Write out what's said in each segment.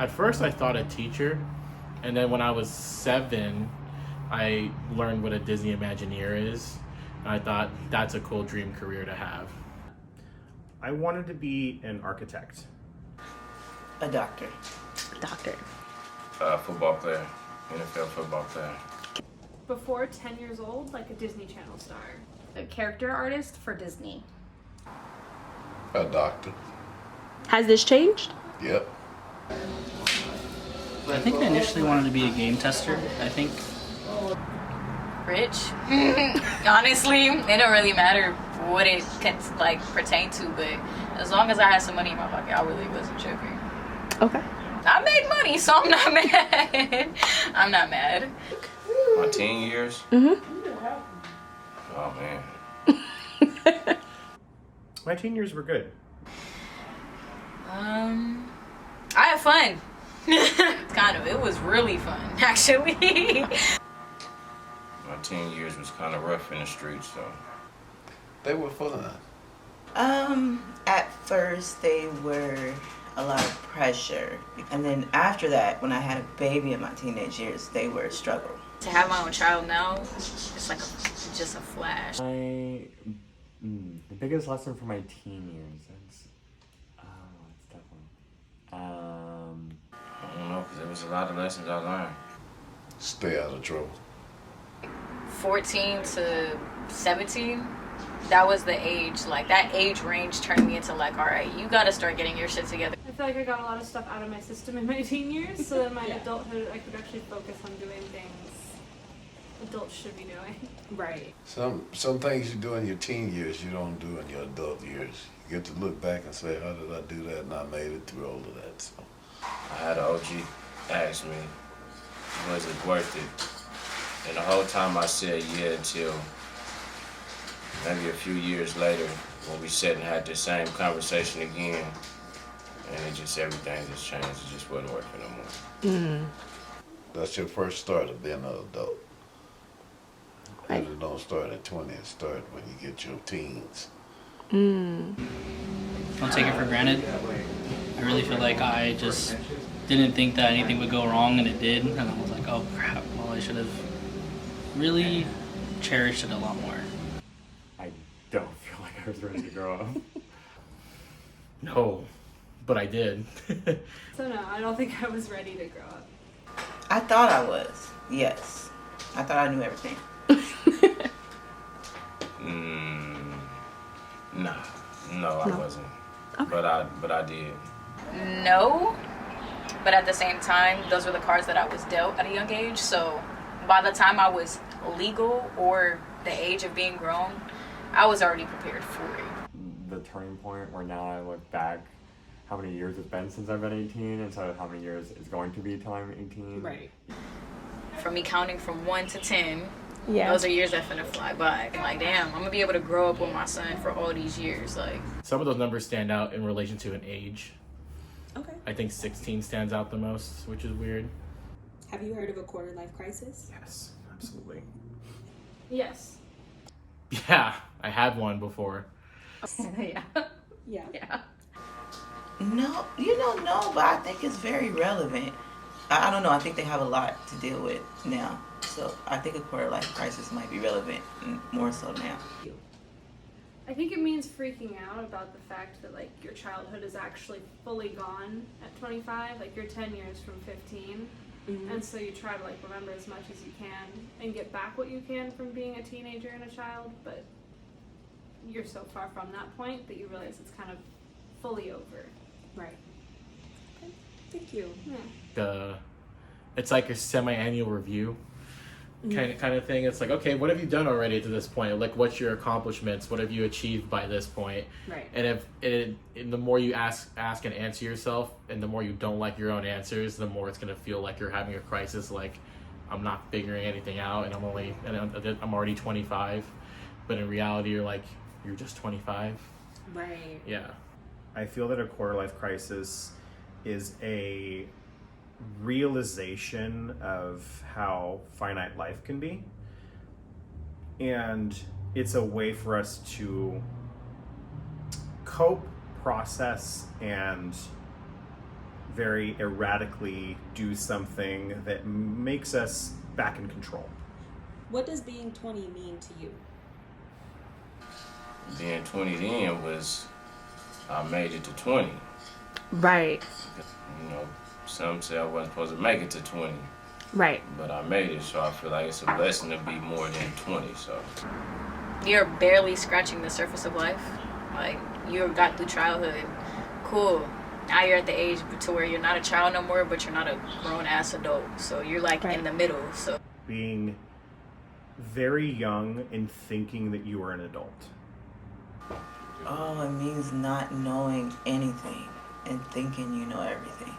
At first, I thought a teacher, and then when I was 7, I learned what a Disney Imagineer is. And I thought that's a cool dream career to have. I wanted to be an architect. A doctor. Doctor. Football player, NFL football player. Before 10 years old, like a Disney Channel star. A character artist for Disney. A doctor. Has this changed? Yep. I think I initially wanted to be a game tester. I think Rich. Honestly, it don't really matter what it can like pertain to, but as long as I had some money in my pocket, I really wasn't tripping. Okay. I made money, so I'm not mad. I'm not mad. My teen years? Mm-hmm. Oh, man. My teen years were good. I had fun. It was really fun, actually. My teen years was kind of rough in the streets, so. They were fun. At first they were a lot of pressure. And then after that, when I had a baby in my teenage years, they were a struggle. To have my own child now, it's like just a flash. The biggest lesson for my teen years is, it's definitely, I don't know, because there was a lot of lessons I learned. Stay out of trouble. 14 to 17, that was the age, like that age range turned me into like, all right, you gotta start getting your shit together. I feel like I got a lot of stuff out of my system in my teen years, so that my adulthood I could actually focus on doing things adults should be doing. Right. Some things you do in your teen years you don't do in your adult years. You get to look back and say, how did I do that? And I made it through all of that. So. I had an OG ask me, was it worth it? And the whole time I said yeah until maybe a few years later when we sat and had the same conversation again. And everything just changed. It just wasn't working no more. Mm. That's your first start of being an adult. Right. And it don't start at 20, it starts when you get your teens. Mm. don't take it for granted. I really feel like I just didn't think that anything would go wrong, and it did. And I was like, oh crap, well I should have really cherished it a lot more. I don't feel like I was ready to grow up. No, but I did. So no, I don't think I was ready to grow up. I thought I was, yes. I thought I knew everything. No, I wasn't. Okay. But I did. No, but at the same time, those were the cards that I was dealt at a young age. So by the time I was legal or the age of being grown, I was already prepared for it. The turning point where now I look back how many years it's been since I've been 18 instead of how many years it's going to be till I'm 18. Right. For me counting from 1 to 10, Yeah. those are years that finna fly by. I'm like, damn, I'm gonna be able to grow up with my son for all these years. Like, Some of those numbers stand out in relation to an age. Okay. I think 16 stands out the most, which is weird. Have you heard of a quarter life crisis? Yes, absolutely. Yes. Yeah, I had one before. yeah. Yeah. Yeah. No, no, but I think it's very relevant. I don't know, I think they have a lot to deal with now. So I think a quarter life crisis might be relevant more so now. I think it means freaking out about the fact that like your childhood is actually fully gone at 25, like you're 10 years from 15. Mm-hmm. And so you try to like remember as much as you can and get back what you can from being a teenager and a child, but you're so far from that point that you realize it's kind of fully over. Right. Okay. Thank you. Yeah. It's like a semi-annual review kind of thing. It's like, okay, what have you done already to this point? Like, what's your accomplishments? What have you achieved by this point? Right. And the more you ask and answer yourself, and the more you don't like your own answers, the more it's gonna feel like you're having a crisis. Like, I'm not figuring anything out, and I'm already 25. But in reality, you're just 25. Right. Yeah. I feel that a quarter life crisis is a realization of how finite life can be. And it's a way for us to cope, process, and very erratically do something that makes us back in control. What does being 20 mean to you? Being 20 then was, I made it to 20. Right. You know, some say I wasn't supposed to make it to 20, Right. but I made it, so I feel like it's a blessing to be more than 20, so. You're barely scratching the surface of life. Like, you got through childhood. Cool. Now you're at the age to where you're not a child no more, but you're not a grown-ass adult. So you're, like, in the middle, so. Being very young and thinking that you are an adult. Oh, it means not knowing anything and thinking you know everything.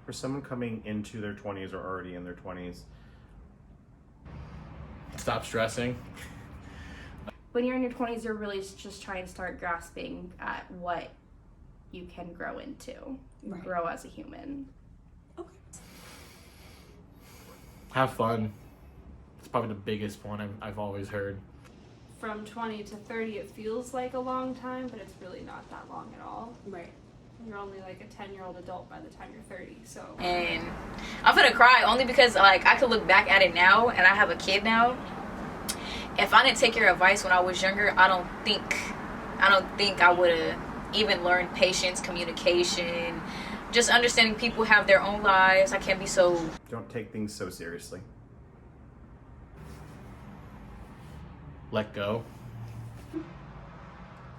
For someone coming into their 20s or already in their 20s, Stop stressing. When you're in your 20s, you're really just trying to start grasping at what you can grow into, grow as a human. Have fun. It's probably the biggest one I've always heard. From 20 to 30, it feels like a long time, but it's really not that long at all. Right. You're only like a 10-year-old adult by the time you're 30, so. And I'm gonna cry only because, like, I could look back at it now, and I have a kid now. If I didn't take your advice when I was younger, I don't think I would have even learned patience, communication, just understanding people have their own lives. I can't be so. don't take things so seriously. Let go.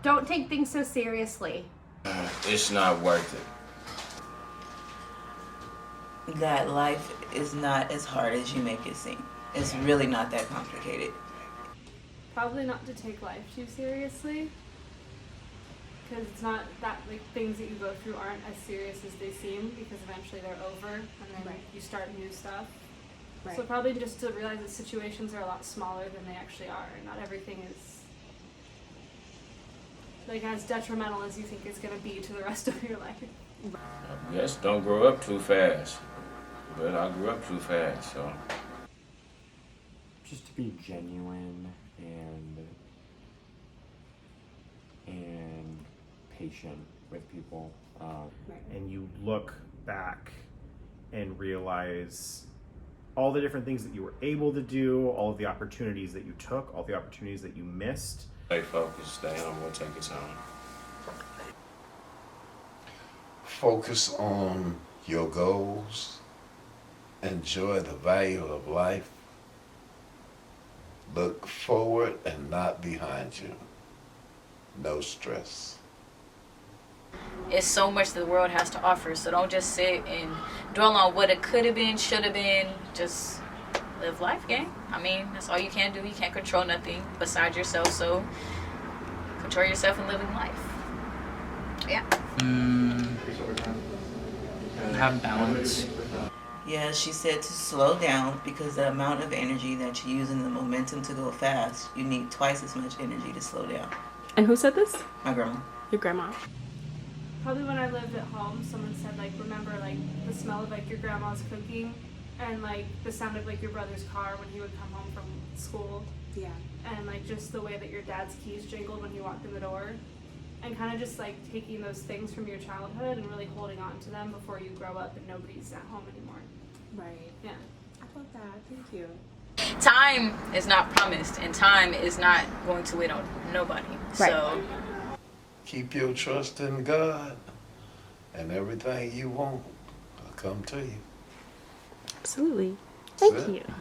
Don't take things so seriously. It's not worth it. That life is not as hard as you make it seem. It's really not that complicated. Probably not to take life too seriously, because it's not that, like, things that you go through aren't as serious as they seem, because eventually they're over and then you start new stuff. Right. So probably just to realize that situations are a lot smaller than they actually are, and not everything is like as detrimental as you think it's going to be to the rest of your life. Yes, don't grow up too fast, but I grew up too fast, so. Just to be genuine and patient with people. And you look back and realize all the different things that you were able to do, all of the opportunities that you took, all the opportunities that you missed. Stay focused, stay humble, take your time. Focus on your goals. Enjoy the value of life. Look forward and not behind you. No stress. It's so much the world has to offer, so don't just sit and dwell on what it could have been, should have been. Just live life, gang. I mean, that's all you can do. You can't control nothing besides yourself, so control yourself in living life. Yeah. Have balance. Yeah, she said to slow down because the amount of energy that you use in the momentum to go fast, you need twice as much energy to slow down. And who said this? My grandma. Your grandma. Probably when I lived at home, someone said, like, remember, like, the smell of, like, your grandma's cooking and, like, the sound of, like, your brother's car when he would come home from school. Yeah. And, like, just the way that your dad's keys jingled when he walked in the door. And kind of just, like, taking those things from your childhood and really holding on to them before you grow up and nobody's at home anymore. Right. Yeah. I love that. Thank you. Time is not promised, and time is not going to wait on nobody. Right. So Keep your trust in God, and everything you want will come to you. Absolutely. That's Thank it. you.